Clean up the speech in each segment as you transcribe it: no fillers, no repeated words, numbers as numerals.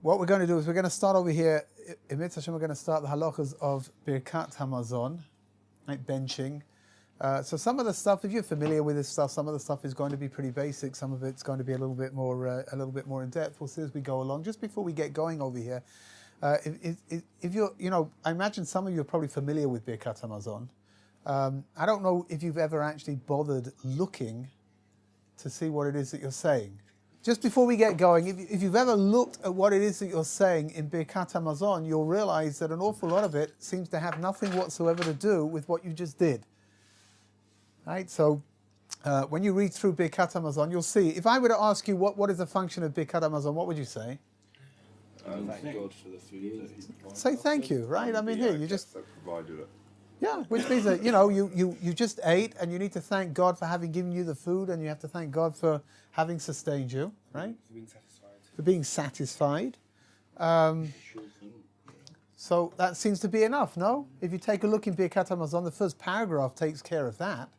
what we're going to do is we're going to start over here. In Mitzvah Hashem, we're going to start the halachas of Birkat HaMazon, like benching. So some of the stuff, if you're familiar with this stuff, some of the stuff is going to be pretty basic. Some of it's going to be a little bit more in depth. We'll see as we go along. Just before we get going over here, if you're, I imagine some of you are probably familiar with Birkat HaMazon. I don't know if you've ever actually bothered looking to see what it is that you're saying. Just before we get going, if you've ever looked at what it is that you're saying in Birkat HaMazon, you'll realize that an awful lot of it seems to have nothing whatsoever to do with what you just did. Right? So when you read through Birkat HaMazon, you'll see. If I were to ask you what is the function of Birkat HaMazon, what would you say? Thank God for the food. Say thank you, right? I mean, here you just provided it. Yeah, which means that you just ate, and you need to thank God for having given you the food, and you have to thank God for having sustained you, right? For being satisfied. So that seems to be enough, no? If you take a look in Birkat HaMazon, the first paragraph takes care of that.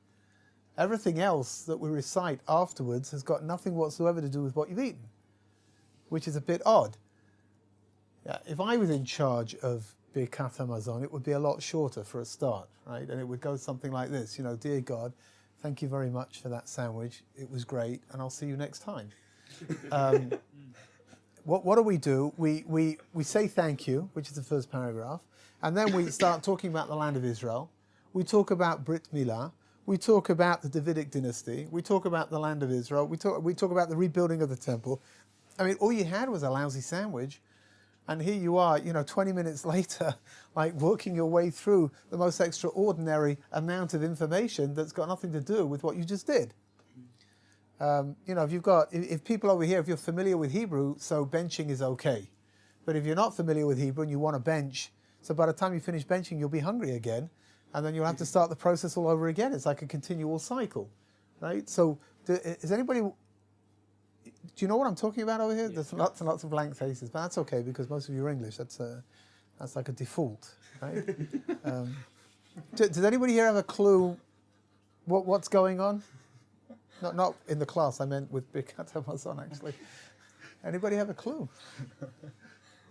Everything else that we recite afterwards has got nothing whatsoever to do with what you've eaten, which is a bit odd. Yeah, if I was in charge of Birkat HaMazon, it would be a lot shorter for a start, right? And it would go something like this, dear God, thank you very much for that sandwich. It was great, and I'll see you next time. What do? We say thank you, which is the first paragraph, and then we start talking about the land of Israel. We talk about Brit Milah. We talk about the Davidic dynasty. We talk about the land of Israel. We talk about the rebuilding of the temple. I mean, all you had was a lousy sandwich. And here you are, 20 minutes later, like working your way through the most extraordinary amount of information that's got nothing to do with what you just did. If people over here, if you're familiar with Hebrew, so benching is okay. But if you're not familiar with Hebrew and you want to bench, so by the time you finish benching, you'll be hungry again, and then you'll have to start the process all over again. It's like a continual cycle, right? So, is anybody... Do you know what I'm talking about over here? There's lots and lots of blank faces, but that's okay because most of you are English. That's like a default, right? Does anybody here have a clue what's going on? Not in the class. I meant with Birkat HaMazon actually. Anybody have a clue?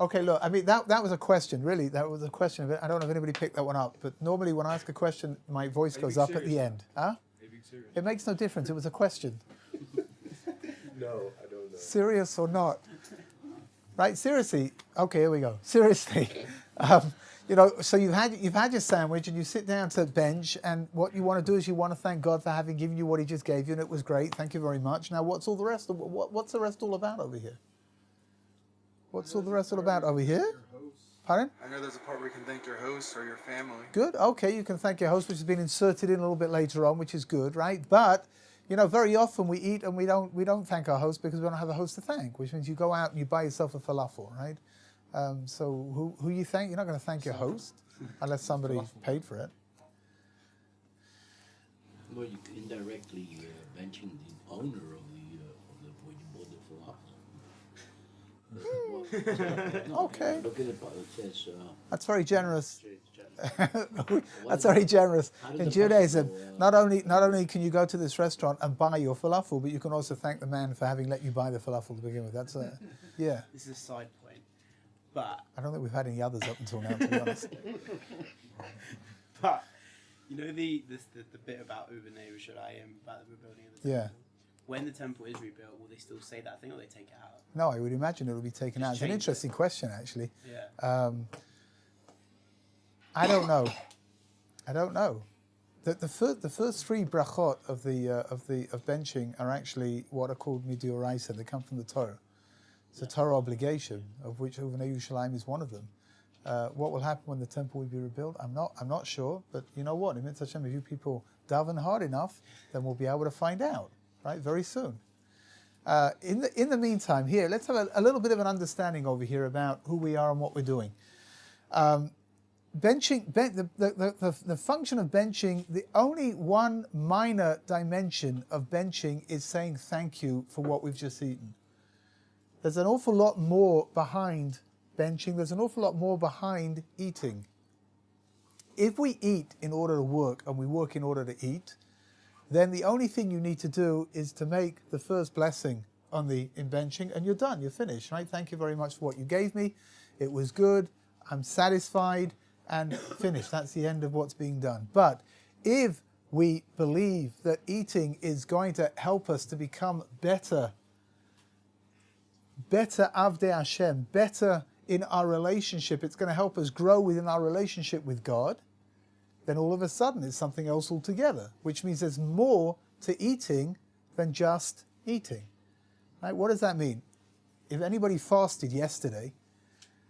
Okay, look. I mean that was a question. Really, that was a question. I don't know if anybody picked that one up. But normally when I ask a question, my voice goes up at the end. Huh? It makes no difference. It was a question. No, I don't know. Serious or not? Right, seriously. Okay, here we go. Seriously. So you've had your sandwich and you sit down to bench, and what you want to do is you want to thank God for having given you what He just gave you, and it was great. Thank you very much. Now, what's all the rest? What's the rest all about over here? What's all the rest all about over here? Pardon? I know there's a part where you can thank your host or your family. Good. Okay, you can thank your host, which has been inserted in a little bit later on, which is good, right? But very often we eat and we don't thank our host because we don't have a host to thank, which means you go out and you buy yourself a falafel, right? So who you thank? You're not going to thank your host unless somebody paid for it. Well, you indirectly mentioned the owner of where you bought the falafel. Okay. Look at it says. That's very generous. That's very generous. In Judaism, not only can you go to this restaurant and buy your falafel, but you can also thank the man for having let you buy the falafel to begin with. That's yeah. This is a side point, but I don't think we've had any others up until now, to be honest. But the bit about Reuven Yerushalayim, about the rebuilding of the temple. Yeah. When the temple is rebuilt, will they still say that thing, or they take it out? No, I would imagine it will be taken out. It's an interesting question, actually. Yeah. I don't know. The first three brachot of benching are actually what are called midioraisa. They come from the Torah. It's a Torah obligation, of which Reuven Yerushalayim is one of them. What will happen when the temple will be rebuilt? I'm not sure. But you know what? In Mitzvah Hashem, if you people daven hard enough, then we'll be able to find out. Right, very soon. In the meantime, here let's have a little bit of an understanding over here about who we are and what we're doing. Benching, the function of benching, the only one minor dimension of benching is saying thank you for what we've just eaten. There's an awful lot more behind benching. There's an awful lot more behind eating. If we eat in order to work and we work in order to eat, then the only thing you need to do is to make the first blessing in benching, and you're done. You're finished, right? Thank you very much for what you gave me. It was good. I'm satisfied and finished. That's the end of what's being done. But if we believe that eating is going to help us to become better Avdei Hashem, better in our relationship, it's going to help us grow within our relationship with God, then all of a sudden it's something else altogether, which means there's more to eating than just eating. Right? What does that mean? If anybody fasted yesterday,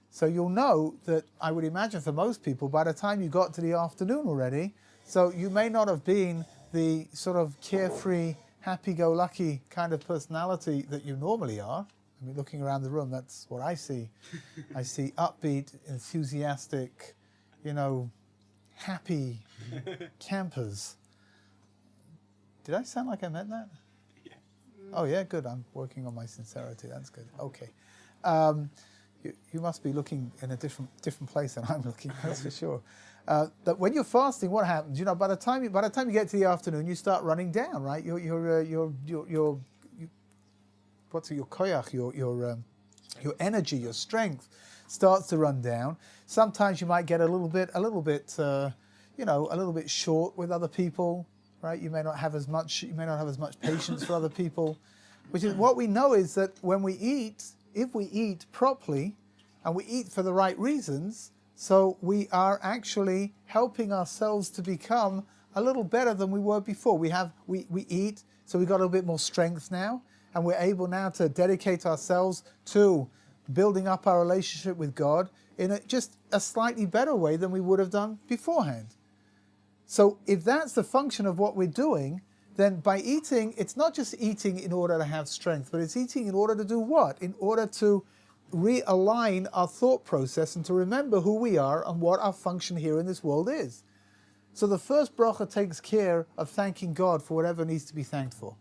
so you'll know that I would imagine for most people, by the time you got to the afternoon already, so you may not have been the sort of carefree, happy-go-lucky kind of personality that you normally are. I mean, looking around the room, that's what I see. I see upbeat, enthusiastic, happy campers. Did I sound like I meant that? Yeah. Oh, yeah, good. I'm working on my sincerity. That's good. Okay. You must be looking in a different place than I'm looking, that's for sure. But when you're fasting, what happens? By the time you get to the afternoon, you start running down, right? Your koyach, your energy, your strength starts to run down. Sometimes you might get a little bit short with other people, right? You may not have as much patience for other people, which is what we know is that when we eat, if we eat properly and we eat for the right reasons, so we are actually helping ourselves to become a little better than we were before. We eat, so we've got a little bit more strength now, and we're able now to dedicate ourselves to building up our relationship with God in just a slightly better way than we would have done beforehand. So if that's the function of what we're doing, then by eating, it's not just eating in order to have strength, but it's eating in order to do what? In order to realign our thought process and to remember who we are and what our function here in this world is. So the first bracha takes care of thanking God for whatever needs to be thanked for.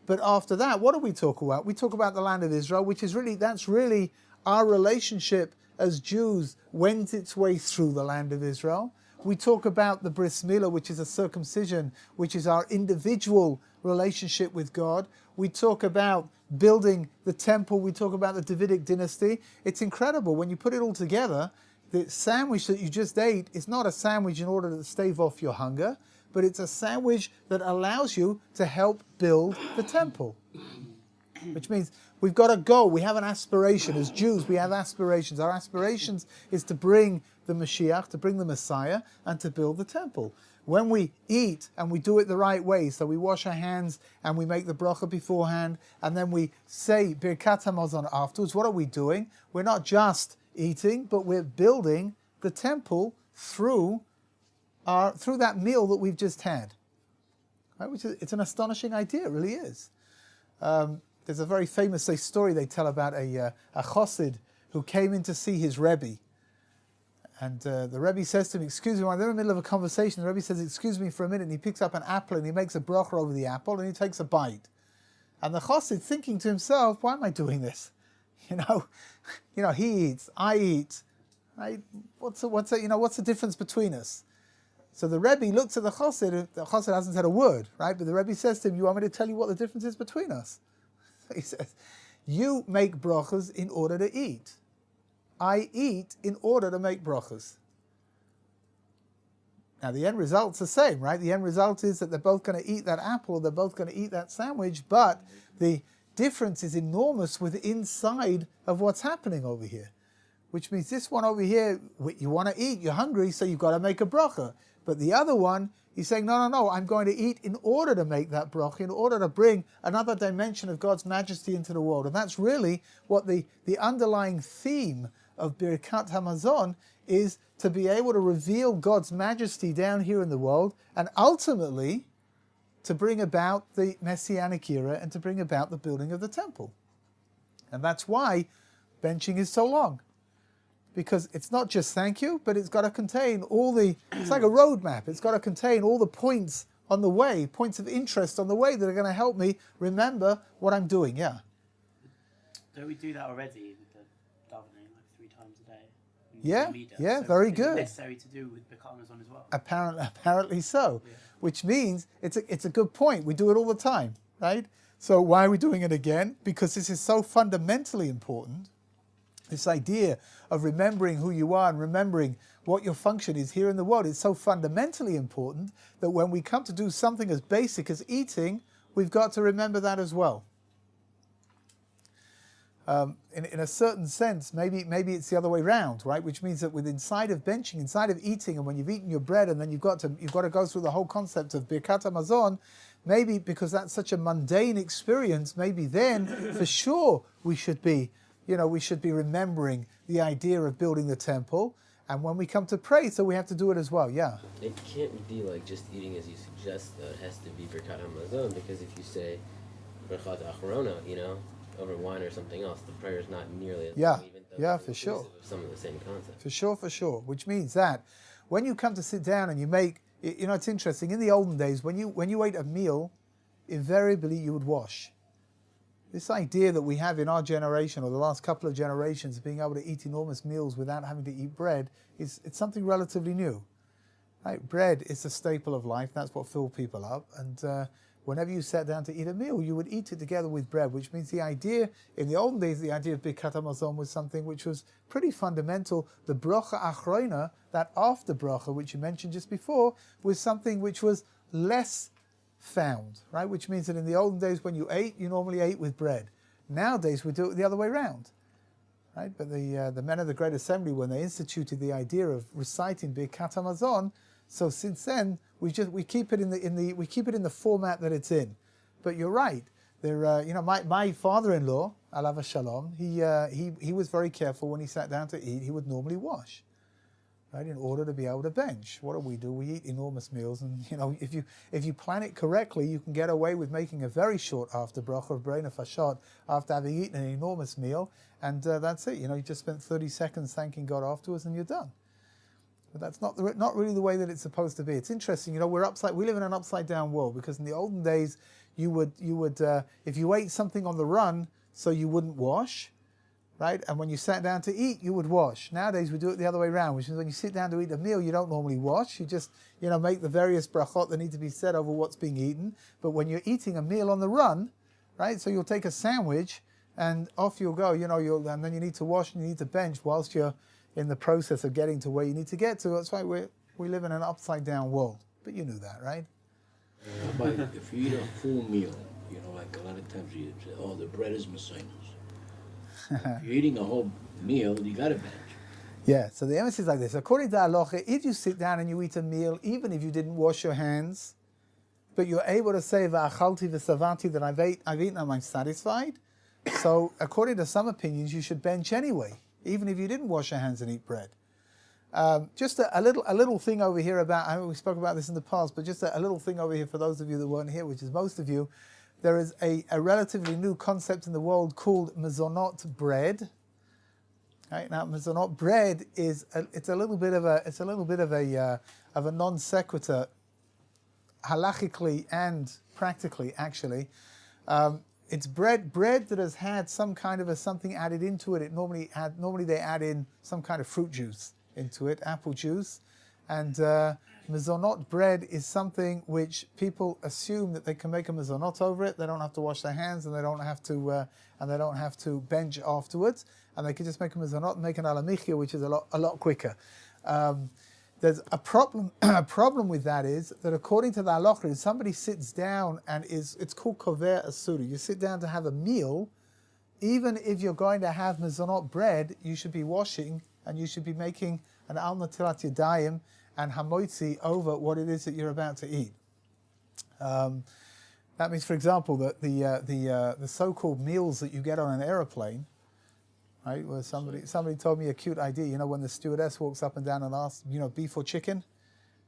But after that, what do we talk about? We talk about the land of Israel, which is that's really our relationship as Jews went its way through the land of Israel. We talk about the bris milah, which is a circumcision, which is our individual relationship with God. We talk about building the temple. We talk about the Davidic dynasty. It's incredible. When you put it all together, the sandwich that you just ate is not a sandwich in order to stave off your hunger, but it's a sandwich that allows you to help build the temple. Which means we've got a goal. We have an aspiration. As Jews, we have aspirations. Our aspirations is to bring the Mashiach, to bring the Messiah, and to build the temple. When we eat and we do it the right way, so we wash our hands and we make the bracha beforehand, and then we say Birkat HaMazon afterwards, what are we doing? We're not just eating, but we're building the temple through that meal that we've just had. Right? It's an astonishing idea, it really is. There's a very famous story they tell about a chassid who came in to see his Rabbi. And the Rebbe says to him, excuse me, while they're in the middle of a conversation, the Rebbe says, excuse me for a minute, and he picks up an apple and he makes a bracha over the apple and he takes a bite. And the chassid thinking to himself, why am I doing this? He eats, I eat. What's the difference between us? So the Rebbe looks at the chassid hasn't said a word, right? But the Rebbe says to him, you want me to tell you what the difference is between us? So he says, you make brachas in order to eat. I eat in order to make brachas. Now the end result's the same, right? The end result is that they're both going to eat that apple, they're both going to eat that sandwich, but the difference is enormous with inside of what's happening over here. Which means this one over here, you want to eat, you're hungry, so you've got to make a bracha. But the other one, he's saying, no, I'm going to eat in order to make that bracha, in order to bring another dimension of God's majesty into the world. And that's really what the underlying theme of Birkat HaMazon is, to be able to reveal God's majesty down here in the world, and ultimately to bring about the Messianic era and to bring about the building of the temple. And that's why benching is so long. Because it's not just thank you, but it's got to contain it's like a roadmap. It's got to contain all the points on the way, points of interest on the way that are going to help me remember what I'm doing, yeah. Don't we do that already with the davening, like 3 times a day? Yeah, so very is good. It necessary to do with Birkat HaMazon as well? Apparently so, yeah. Which means it's a good point. We do it all the time, right? So why are we doing it again? Because this is so fundamentally important. This idea of remembering who you are and remembering what your function is here in the world is so fundamentally important that when we come to do something as basic as eating, we've got to remember that as well. In a certain sense, maybe it's the other way round, right? Which means that inside of benching, inside of eating, and when you've eaten your bread, and then you've got to go through the whole concept of Birkat Hamazon, maybe because that's such a mundane experience, maybe then for sure we should be remembering the idea of building the temple. And when we come to pray, so we have to do it as well. Yeah. It can't be like just eating as you suggest, though. It has to be Birkat Hamazon, because if you say Birkat Acharona, over wine or something else, the prayer is not nearly as long, even though it's for sure. of some of the same concepts. For sure. Which means that when you come to sit down and you make, it's interesting, in the olden days, when you ate a meal, invariably you would wash. This idea that we have in our generation, or the last couple of generations, of being able to eat enormous meals without having to eat bread, it's something relatively new. Right? Bread is a staple of life. That's what filled people up. And whenever you sat down to eat a meal, you would eat it together with bread, which means the idea, in the olden days, the idea of Birkat Hamazon was something which was pretty fundamental. The bracha achrona, that after bracha, which you mentioned just before, was something which was less found, right? Which means that in the olden days when you ate, you normally ate with bread. Nowadays we do it the other way around, right? But the men of the Great Assembly, when they instituted the idea of reciting Birkat Hamazon, so since then we keep it in the format that it's in. But you're right. My father-in-law, alav shalom, he was very careful when he sat down to eat. He would normally wash, right, in order to be able to bench. What do? We eat enormous meals, and if you plan it correctly, you can get away with making a very short after bracha of brain fashot after having eaten an enormous meal, and that's it. You just spent 30 seconds thanking God afterwards, and you're done. But that's not really the way that it's supposed to be. It's interesting, we live in an upside down world, because in the olden days, you would if you ate something on the run, so you wouldn't wash, right? And when you sat down to eat, you would wash. Nowadays, we do it the other way around, which is when you sit down to eat a meal, you don't normally wash. You just, make the various brachot that need to be said over what's being eaten. But when you're eating a meal on the run, right? So you'll take a sandwich and off you'll go. And then you need to wash and you need to bench whilst you're in the process of getting to where you need to get to. That's why we live in an upside down world. But you knew that, right? But if you eat a full meal, like a lot of times you say, oh, the bread is Messiah's. If you're eating a whole meal, you got to bench. Yeah, so the emphasis is like this. According to halacha, if you sit down and you eat a meal, even if you didn't wash your hands, but you're able to say, v'achalti v'savanti, that I've eaten and I'm satisfied, so according to some opinions, you should bench anyway, even if you didn't wash your hands and eat bread. Just a little thing over here about, I know we spoke about this in the past, but just a little thing over here for those of you that weren't here, which is most of you. There is a relatively new concept in the world called mezonot bread. Right now, mezonot bread is a little bit of a non sequitur, halachically and practically. Actually, it's bread that has had some kind of something added into it. Normally they add in some kind of fruit juice into it, apple juice, and mezonot bread is something which people assume that they can make a mezonot over it. They don't have to wash their hands, and they don't have to bench afterwards, and they can just make a mezonot and make an alamichia, which is a lot quicker. There's a problem. A problem with that is that according to the halacha, if somebody sits down and it's called kover asuri. You sit down to have a meal, even if you're going to have mezonot bread, you should be washing and you should be making an al natilat yadayim and hamoitzi over what it is that you're about to eat. That means, for example, that the so-called meals that you get on an aeroplane, right? Where somebody told me a cute idea. When the stewardess walks up and down and asks, beef or chicken,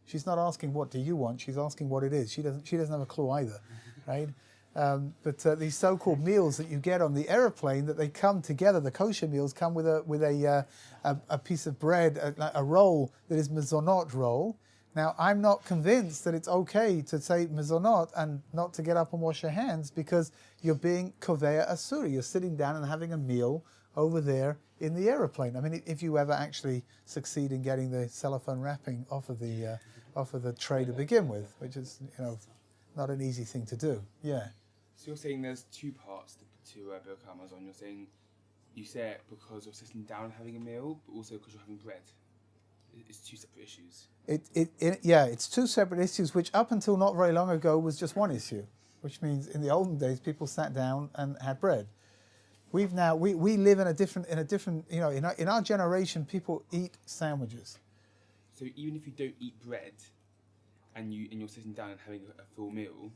she's not asking what do you want. She's asking what it is. She doesn't have a clue either, right? But these so-called meals that you get on the aeroplane, that they come together, the kosher meals come with a piece of bread, a roll that is mezonot roll. Now, I'm not convinced that it's okay to say mezonot and not to get up and wash your hands, because you're being koveya asuri. You're sitting down and having a meal over there in the aeroplane. I mean, if you ever actually succeed in getting the cellophane wrapping off of the tray to begin with, which is not an easy thing to do. Yeah. So you're saying there's two parts to Birkat Hamazon. You're saying you say it because you're sitting down and having a meal, but also because you're having bread. It's two separate issues. It's two separate issues, which up until not very long ago was just one issue, which means in the olden days people sat down and had bread. We live in a different in our generation people eat sandwiches. So even if you don't eat bread, and you're sitting down and having a full meal,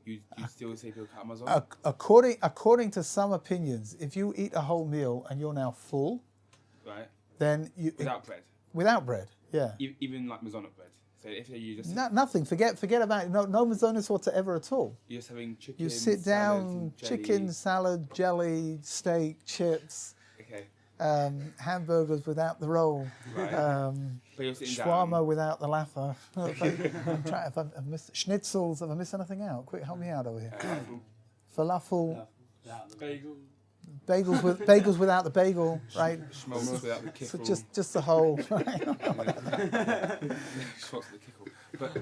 you still say Birkat Hamazon? According to some opinions, if you eat a whole meal and you're now full, right, then without bread. Without bread, yeah. Even like mazonot bread. So if you just nothing, forget about it. No mazonos whatsoever at all. You're just having chicken. You sit down, salad, chicken, salad, jelly, steak, chips. Okay. Hamburgers without the roll. Right. But you're sitting shawarma down. Without the Lauffer. If I've missed schnitzels, have I missed anything out? Quick, help me out over here. Falafel. Bagels without the bagel, right? Schmaltz without the kickle. So just the whole. Right? Schmaltz with the kickle. But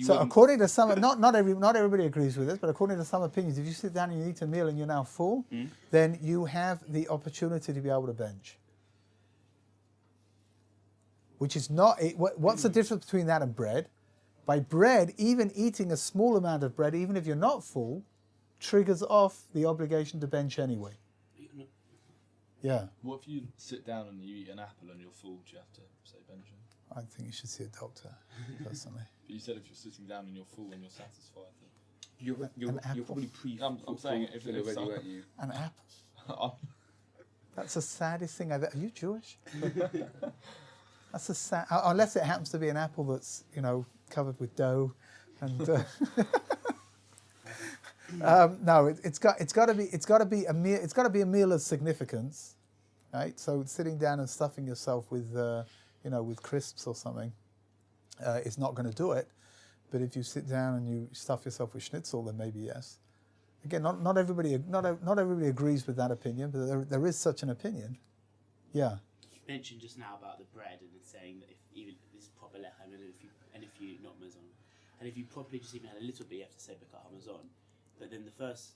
so according to some, not everybody agrees with this, but according to some opinions, if you sit down and you eat a meal and you're now full, then you have the opportunity to be able to bench. Which is not. What's the difference between that and bread? By bread, even eating a small amount of bread, even if you're not full, triggers off the obligation to bench anyway. Yeah. What if you sit down and you eat an apple and you're full? Do you have to say benching? I think you should see a doctor, personally. But you said if you're sitting down and you're full and you're satisfied. You're probably I'm saying if you an apple. That's the saddest thing I've ever. Are you Jewish? That's a sad. Unless it happens to be an apple that's covered with dough, and. No, it's got to be a meal. It's got to be a meal of significance, right? So sitting down and stuffing yourself with with crisps or something is not going to do it. But if you sit down and you stuff yourself with schnitzel, then maybe yes. Again, not everybody agrees with that opinion, but there is such an opinion. Yeah. You mentioned just now about the bread and saying that if this is proper lechem and if you not mazon, and if you probably just even had a little bit, you have to say Birkat Hamazon. But then the first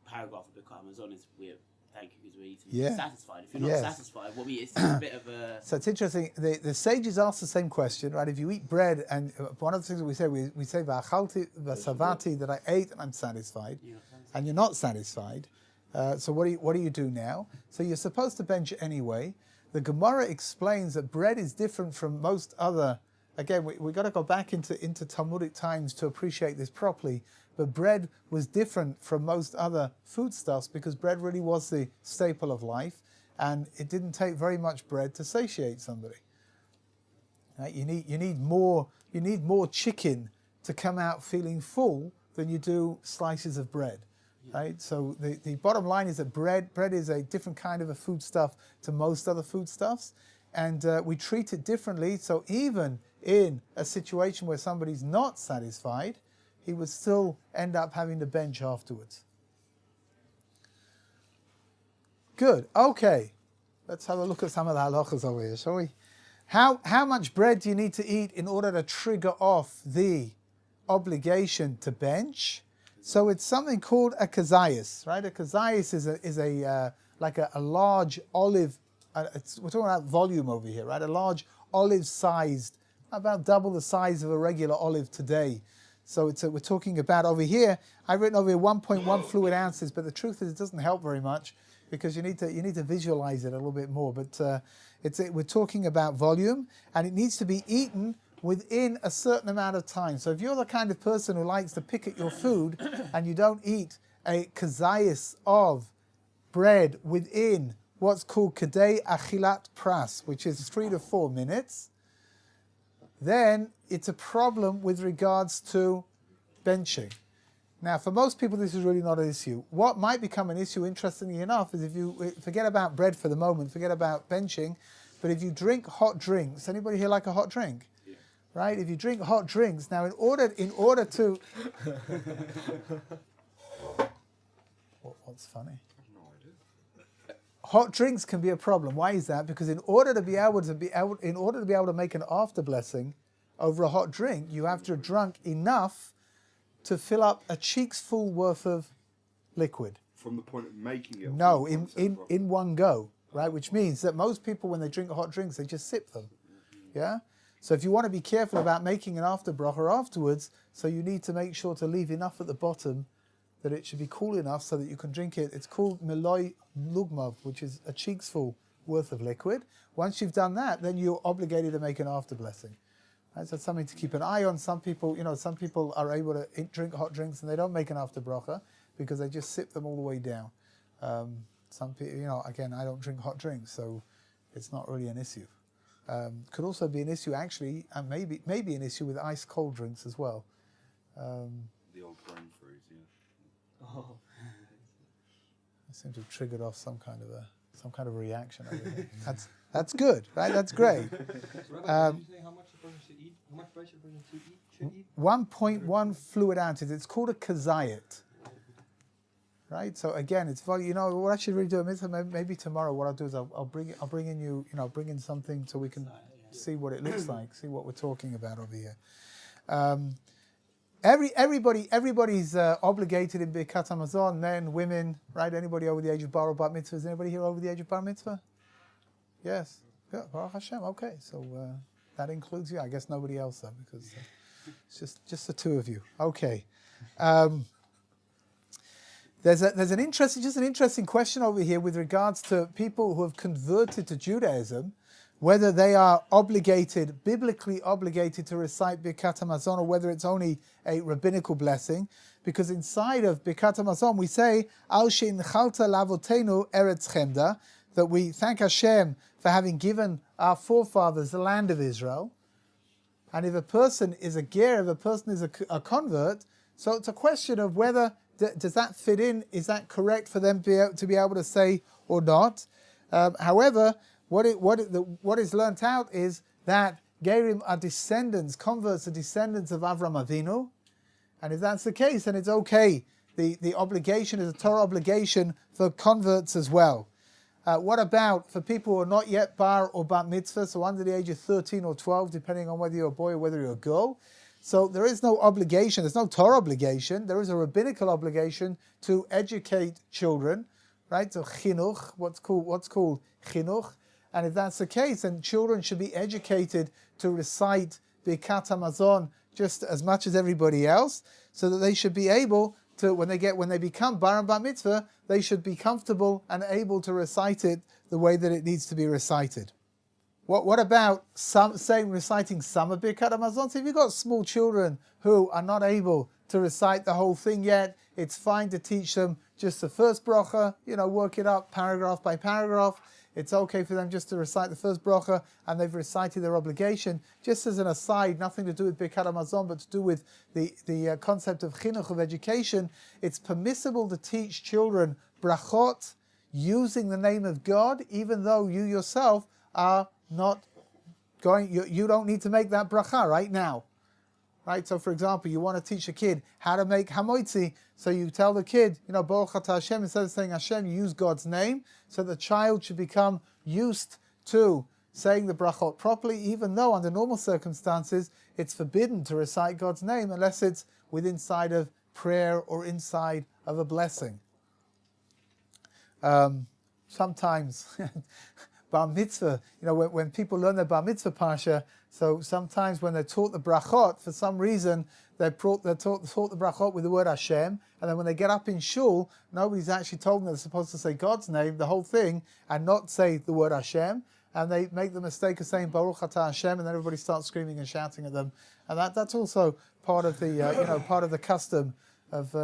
paragraph of Birkat Hamazon is thank you because we're eating satisfied. If you're not satisfied, it's a bit of a. So it's interesting. The sages ask the same question, right? If you eat bread, and one of the things that we say v'achalti v'savati, that I ate and I'm satisfied, and you're not satisfied. So what do you do now? So you're supposed to bench anyway. The Gemara explains that bread is different from most other. Again, we got to go back into Talmudic times to appreciate this properly. But bread was different from most other foodstuffs because bread really was the staple of life, and it didn't take very much bread to satiate somebody. Right? You need more chicken to come out feeling full than you do slices of bread. Right? So the bottom line is that bread is a different kind of a foodstuff to most other foodstuffs, and we treat it differently. So even in a situation where somebody's not satisfied, he would still end up having to bench afterwards. Good. Okay. Let's have a look at some of the halachas over here, shall we? How much bread do you need to eat in order to trigger off the obligation to bench? So it's something called a kazayas, right? A kazayas is a large olive. We're talking about volume over here, right? A large olive-sized, about double the size of a regular olive today. So we're talking about over here. I've written over here 1.1 fluid ounces, but the truth is it doesn't help very much because you need to visualize it a little bit more. But we're talking about volume, and it needs to be eaten within a certain amount of time. So if you're the kind of person who likes to pick at your food and you don't eat a kazayas of bread within what's called kadei achilat pras, which is 3 to 4 minutes, then it's a problem with regards to benching. Now, for most people, this is really not an issue. What might become an issue, interestingly enough, is if you forget about bread for the moment, forget about benching, but if you drink hot drinks, anybody here like a hot drink? Yeah. Right? If you drink hot drinks, now in order to... What's funny? Hot drinks can be a problem. Why is that? Because in order to be able to make an after blessing over a hot drink, you have to have drunk enough to fill up a cheek's full worth of liquid. From the point of making it? No, in one go, right? Which means that most people, when they drink hot drinks, they just sip them. Yeah? So if you want to be careful about making an after bracha afterwards, so you need to make sure to leave enough at the bottom that it should be cool enough so that you can drink it. It's called miloi lugmav, which is a cheek's full worth of liquid. Once you've done that, then you're obligated to make an after blessing. Right? So it's something to keep an eye on. Some people are able to drink hot drinks and they don't make an after bracha because they just sip them all the way down. Some people, again, I don't drink hot drinks, so it's not really an issue. Could also be an issue, actually, and maybe an issue with ice cold drinks as well. The old brain freeze, yeah. Oh. I seem to have triggered off some kind of reaction over here. That's good, right? That's great. Rabbi, did you say how much a person should eat? How much bread should a person should eat? 1.1 fluid ounces. It's called a kazayat. Right. So again, it's funny. What I should really do, maybe tomorrow, what I'll do is I'll bring in something so we can see what it looks like, see what we're talking about over here. Everybody's obligated in Birkat Hamazon, men, women, right? Anybody over the age of bar or bat mitzvah? Is anybody here over the age of bar mitzvah? Yes. Yeah, Baruch Hashem. Okay, so that includes you. I guess nobody else though, because it's just the two of you. Okay. There's an interesting question over here with regards to people who have converted to Judaism, whether they are biblically obligated to recite Birkat Hamazon, or whether it's only a rabbinical blessing. Because inside of Birkat Hamazon we say, Al she'inchalta lavotenu eretz chemda, that we thank Hashem for having given our forefathers the land of Israel. And if a person is a ger, if a person is a convert, so it's a question of whether does that fit in? Is that correct for them to be able to say or not? However, what is learnt out is that gerim are descendants, converts are descendants of Avram Avinu, and if that's the case, then it's okay. The obligation is a Torah obligation for converts as well. What about for people who are not yet bar or bat mitzvah, so under the age of 13 or 12, depending on whether you're a boy or whether you're a girl? So there is no obligation, there's no Torah obligation, there is a rabbinical obligation to educate children, right? So chinuch, what's called chinuch. And if that's the case, then children should be educated to recite Birkat Hamazon just as much as everybody else, so that they should be able to, when they become bar and bat mitzvah, they should be comfortable and able to recite it the way that it needs to be recited. What about reciting some of Birkat Hamazon? So if you've got small children who are not able to recite the whole thing yet, it's fine to teach them just the first bracha, work it up paragraph by paragraph. It's okay for them just to recite the first bracha and they've recited their obligation. Just as an aside, nothing to do with Birkat Hamazon, but to do with the concept of chinuch, of education. It's permissible to teach children brachot using the name of God, even though you yourself are not going, you don't need to make that bracha right now. Right? So for example, you want to teach a kid how to make hamoitzi, so you tell the kid, Baruch Atah Hashem, instead of saying Hashem, you use God's name, so the child should become used to saying the brachot properly, even though under normal circumstances it's forbidden to recite God's name unless it's inside of prayer or inside of a blessing. Sometimes bar mitzvah, when people learn the bar mitzvah parsha, so sometimes when they're taught the brachot, for some reason they're taught the brachot with the word Hashem, and then when they get up in shul, nobody's actually told them they're supposed to say God's name, the whole thing, and not say the word Hashem, and they make the mistake of saying Baruch Atah Hashem, and then everybody starts screaming and shouting at them, and that's also part of the part of the custom of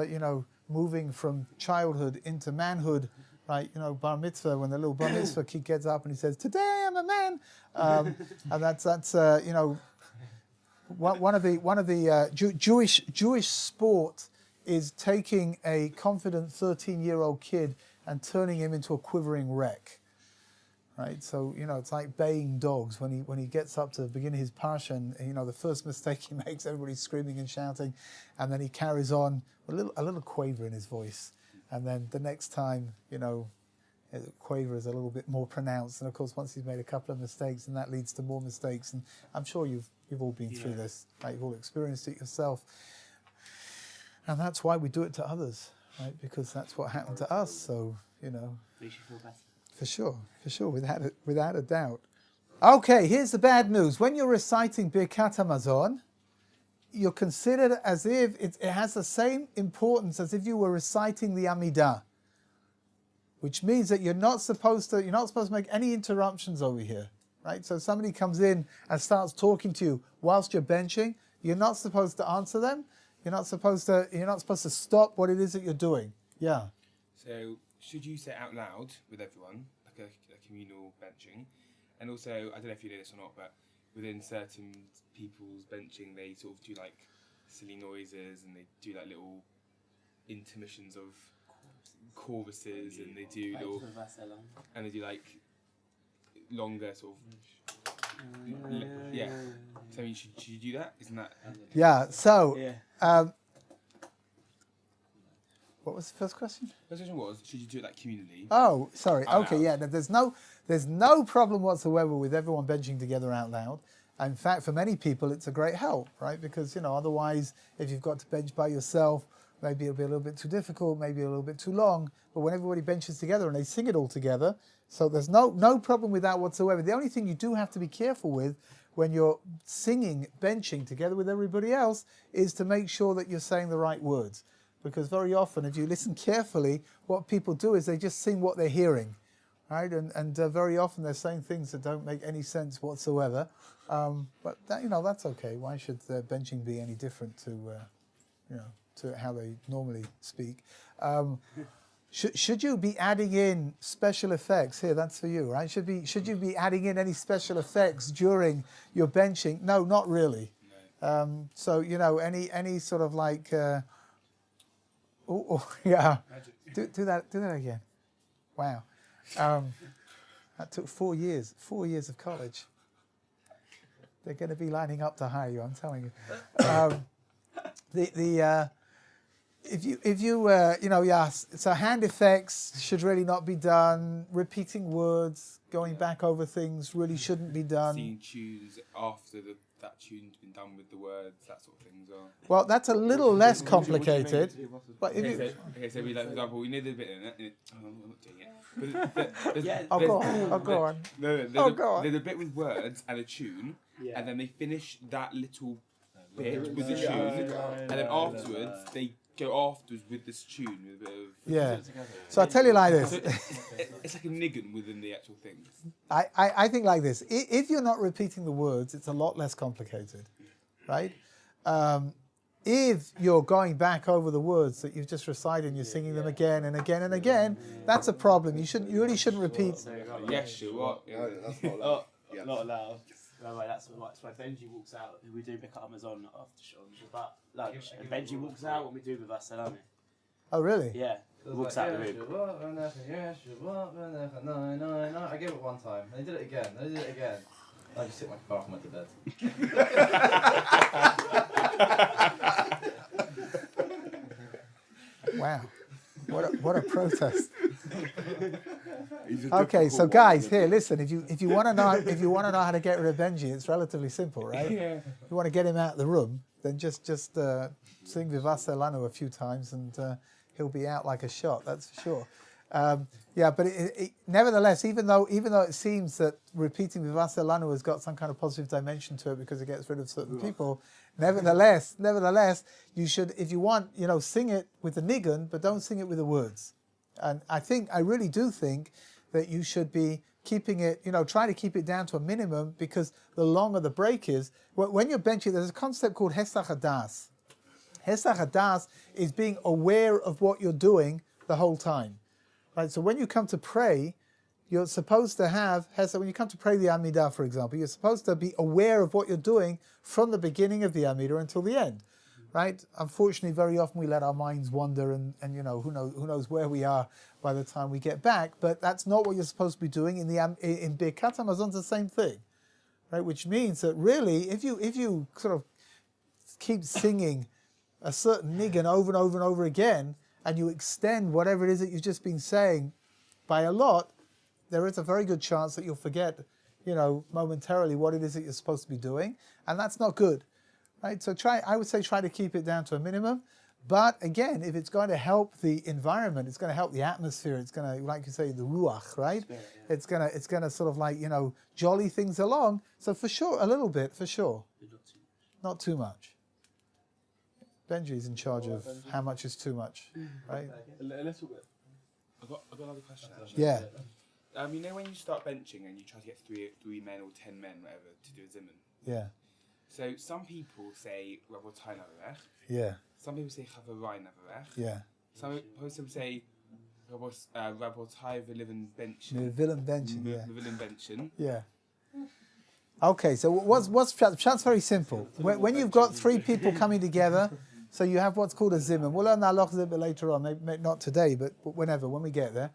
moving from childhood into manhood. Right, bar mitzvah, when the little bar mitzvah kid gets up and he says, "Today I'm a man," and that's one of the Jewish sport is taking a confident 13-year-old kid and turning him into a quivering wreck. Right, so it's like baying dogs. When he gets up to begin his parsha, and the first mistake he makes, everybody's screaming and shouting, and then he carries on with a little quaver in his voice. And then the next time, the quaver is a little bit more pronounced. And of course, once he's made a couple of mistakes, and that leads to more mistakes. And I'm sure you've all been through this. Right? You've all experienced it yourself. And that's why we do it to others, right? Because that's what happened to us. So, Makes you feel better. for sure, without a doubt. Okay, here's the bad news. When you're reciting Birkat Hamazon, you're considered as if it has the same importance as if you were reciting the Amidah, which means that you're not supposed to make any interruptions over here, right? So somebody comes in and starts talking to you whilst you're benching, you're not supposed to answer them. You're not supposed to stop what it is that you're doing. Yeah. So should you say out loud with everyone, like a communal benching? And also, I don't know if you know this or not, but within certain people's benching, they sort of do like silly noises and they do like little intermissions of choruses and they do like longer sort of yeah. So I mean, should you do that? Isn't that? Yeah. So. What was the first question? The question was, should you do it like communally? Oh, sorry. Out Okay, loud. yeah. There's no problem whatsoever with everyone benching together out loud. In fact, for many people, it's a great help, right? Because otherwise, if you've got to bench by yourself, maybe it'll be a little bit too difficult, maybe a little bit too long. But when everybody benches together and they sing it all together, so there's no problem with that whatsoever. The only thing you do have to be careful with when you're singing, benching together with everybody else, is to make sure that you're saying the right words. Because very often, if you listen carefully, what people do is they just sing what they're hearing, right? And very often they're saying things that don't make any sense whatsoever. But that's okay. Why should benching be any different to how they normally speak? Should you be adding in special effects? Here, that's for you, right? Should you be adding in any special effects during your benching? No, not really. So any sort of like. Yeah. Do that again. Wow. That took 4 years. 4 years of college. They're going to be lining up to hire you, I'm telling you. So hand effects should really not be done. Repeating words, going back over things really shouldn't be done. Singing tunes after that tune's been done with the words, that sort of thing as well. Well, that's a little less complicated. But if Okay, so we like, for example, we know the bit in it. I'm not doing it. Go on. There's a bit with words and a tune, and then they finish that little bit with the tune, and then afterwards they go afterwards with this tune with a bit of... Yeah. So I tell you like this. So it's like a niggin within the actual thing. I think like this. If you're not repeating the words, it's a lot less complicated, right? If you're going back over the words that you've just recited and you're singing them again and again and again, that's a problem. You really shouldn't repeat. Yes, you are. That's not allowed. Not allowed. Right, that's why Benji walks out. We do Birkat Hamazon after Shabbat lunch, and Benji walks out when we do Bava Salami. Oh, really? Yeah, walks out the room. I gave it one time. They did it again. I just took my car and went to bed. Wow. What a protest. Okay, so guys, here, listen. If you want to know how to get rid of Benji, it's relatively simple, right? Yeah. If you want to get him out of the room, then just sing Vivase Lanu a few times, and he'll be out like a shot. That's for sure. But nevertheless, even though it seems that repeating Vivase Lanu has got some kind of positive dimension to it because it gets rid of certain people, nevertheless, you should, if you want, sing it with the nigun, but don't sing it with the words. And I really do think that you should be keeping it, try to keep it down to a minimum, because the longer the break is, when you're benching, there's a concept called Hesach Hadas. Hesach Hadas is being aware of what you're doing the whole time. Right? So when you come to pray, you're supposed to have Hesach. When you come to pray the Amidah, for example, you're supposed to be aware of what you're doing from the beginning of the Amidah until the end. Right? Unfortunately, very often we let our minds wander, and who knows where we are by the time we get back. But that's not what you're supposed to be doing in Birkat Hamazon. It's the same thing, right? Which means that really, if you sort of keep singing a certain nigun over and over and over again, and you extend whatever it is that you've just been saying by a lot, there is a very good chance that you'll forget, momentarily what it is that you're supposed to be doing, and that's not good. Right, so I would say try to keep it down to a minimum, But again, if it's going to help the environment, it's going to help the atmosphere, it's going to, like you say, the ruach, right? Spirit, yeah. It's going to sort of like, jolly things along. So for sure, a little bit, for sure. But not too much. Not too much. Benji's in charge of how much is too much, right? A little bit. I've got another question. Actually. Yeah. When you start benching and you try to get three men or 10 men, whatever, to do a zimun. Yeah. So some people say Rabotai Navarech. Yeah. Some people say Chavarai Navarech. Yeah. Some people say Rabotai V'Liven Benchen. Villain benching, yeah. V'Liven Benchen. Yeah. Okay, so what's Pshat's very simple. When you've got three people coming together, so you have what's called a zimun. We'll learn the halachas a bit later on, maybe not today, but whenever, when we get there.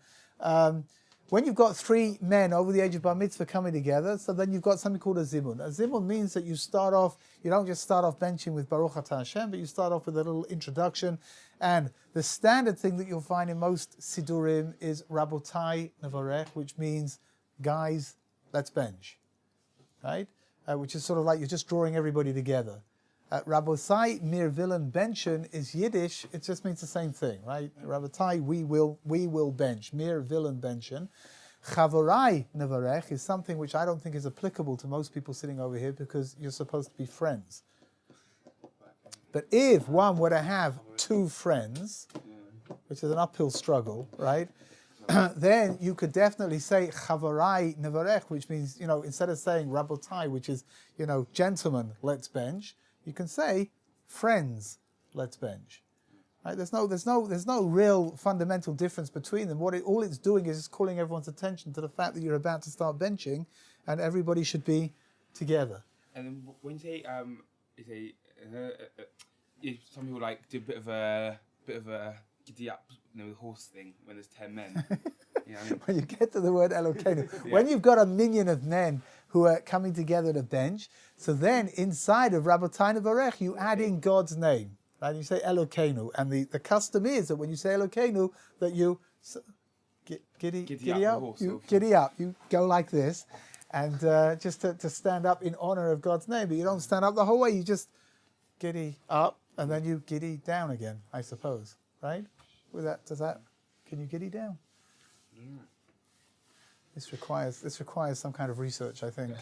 When you've got three men over the age of bar mitzvah coming together, so then you've got something called a zimun. A zimun means that you don't just start off benching with Baruch Atah Hashem, but you start off with a little introduction. And the standard thing that you'll find in most sidurim is Rabotai Nevarech, which means, guys, let's bench. Right? Which is sort of like you're just drawing everybody together. Rabotai Mir Villan Benchen is Yiddish, it just means the same thing, right? Rabotai, we will bench. Mir Villan Benchen. Chavorai Nevarech is something which I don't think is applicable to most people sitting over here because you're supposed to be friends. But if one were to have two friends, which is an uphill struggle, right? Then you could definitely say Chavarai Nevarech, which means, instead of saying Rabotai, which is, gentlemen, let's bench, you can say friends, let's bench. Right? There's no real fundamental difference between them. All it's doing is just calling everyone's attention to the fact that you're about to start benching, and everybody should be together. And then when you say some people like do a bit of a giddy up, the horse thing when there's 10 men. When you get to the word Elokeinu, when you've got a minion of men who are coming together to bench, so then inside of Rabotai Nevarech you add in God's name, right? You say Elokeinu, and the custom is that when you say Elokeinu, that you giddy up, you go like this, and just to stand up in honor of God's name, but you don't stand up the whole way. You just giddy up, and then you giddy down again, I suppose, right? Can you giddy down? This requires some kind of research, I think.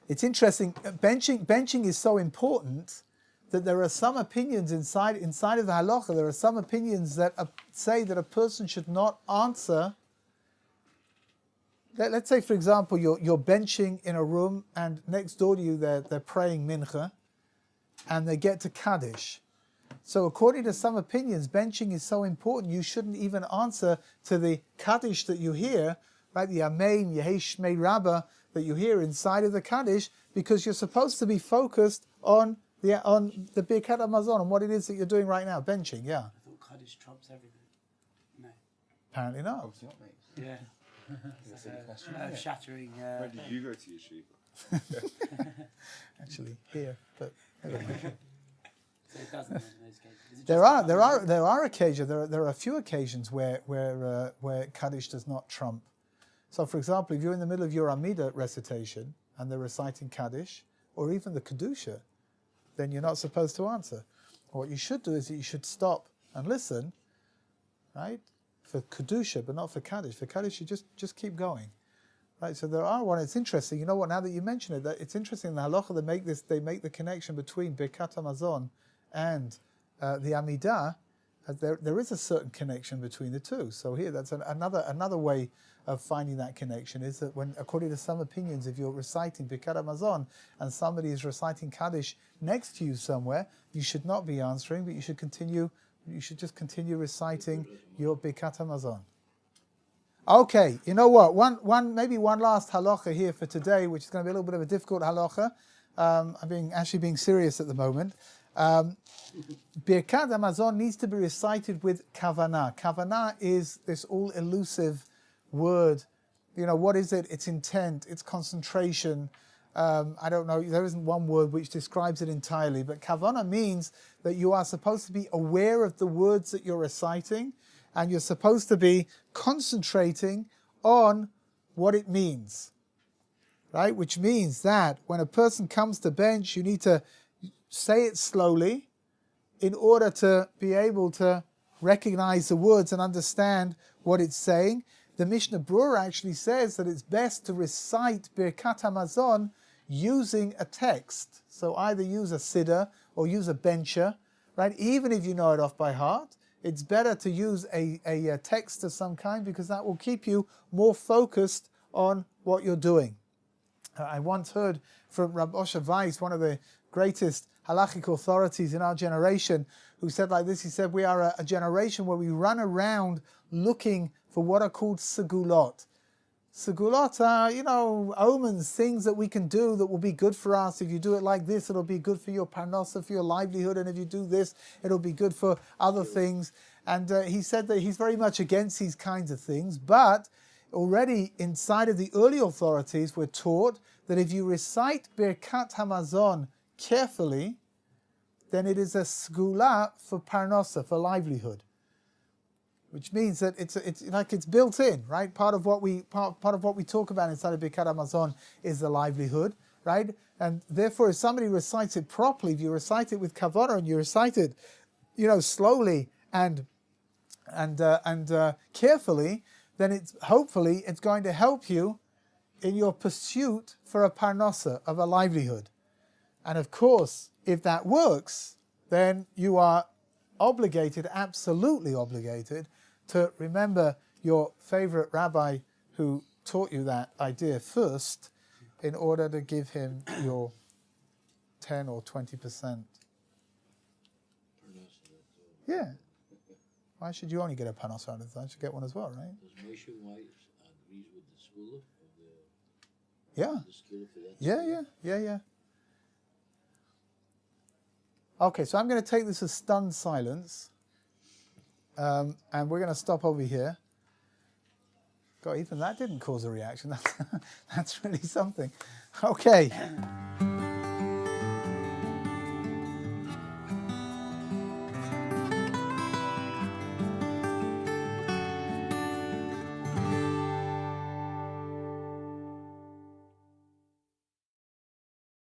It's interesting. Benching is so important that there are some opinions inside of the halacha. There are some opinions that say that a person should not answer. Let's say, for example, you're benching in a room, and next door to you they're praying mincha, and they get to Kaddish. So according to some opinions, benching is so important you shouldn't even answer to the Kaddish that you hear, right? The Amen, Yehei Shmei Rabbah that you hear inside of the Kaddish, because you're supposed to be focused on the Birkat Hamazon, on what it is that you're doing right now, benching, yeah. I thought Kaddish trumps everything. No. Apparently not. Obviously not, mate. Yeah. That's a silly question. Shattering. Where did you go to yeshiva? Actually, here, but So it doesn't in those cases. Is it there just are occasions. There are a few occasions where Kaddish does not trump. So, for example, if you're in the middle of your Amida recitation and they're reciting Kaddish, or even the Kedusha, then you're not supposed to answer. What you should do is that you should stop and listen, right, for Kedusha, but not for Kaddish. For Kaddish, you just keep going. Right, so there are one. It's interesting. You know what? Now that you mention it, that it's interesting. In the halacha, they make the connection between Birkat Hamazon and the Amidah. There is a certain connection between the two. So here, that's another way of finding that connection, is that when, according to some opinions, if you're reciting Birkat Hamazon and somebody is reciting Kaddish next to you somewhere, you should not be answering, but you should continue. You should just continue reciting your Birkat Hamazon. Okay, you know what? Maybe one last halacha here for today, which is going to be a little bit of a difficult halacha. I'm being serious at the moment. Birkat Hamazon needs to be recited with Kavanah. Kavanah is this all elusive word. You know, what is it? It's intent, it's concentration. I don't know, there isn't one word which describes it entirely, but Kavanah means that you are supposed to be aware of the words that you're reciting, and you're supposed to be concentrating on what it means, right? Which means that when a person comes to bench, you need to say it slowly in order to be able to recognize the words and understand what it's saying. The Mishnah Berurah actually says that it's best to recite Birkat Hamazon using a text. So either use a siddur or use a bencher, right? Even if you know it off by heart, it's better to use a text of some kind, because that will keep you more focused on what you're doing. I once heard from Rabbi Weiss, one of the greatest Halachic authorities in our generation, who said like this. He said, we are a generation where we run around looking for what are called segulot. Segulot are, omens, things that we can do that will be good for us. If you do it like this, it'll be good for your parnasa, for your livelihood. And if you do this, it'll be good for other things. And he said that he's very much against these kinds of things. But already inside of the early authorities, we're taught that if you recite Birkat Hamazon carefully, then it is a segula for parnasa, for livelihood. Which means that it's built in, right? Part of what we talk about inside of Birkat Hamazon is the livelihood, right? And therefore, if somebody recites it properly, if you recite it with kavanah and you recite it, slowly and carefully, then hopefully it's going to help you in your pursuit for a parnasa, of a livelihood. And of course, if that works, then you are obligated, absolutely obligated, to remember your favorite rabbi who taught you that idea first, in order to give him your 10 or 20%. Yeah. Why should you only get a panos out of that? You should get one as well, right? Does Moshe Weiss agrees with the school of the... Yeah. The school for that? Yeah. Okay, so I'm going to take this as stunned silence. And we're going to stop over here. God, even that didn't cause a reaction. That's really something. Okay.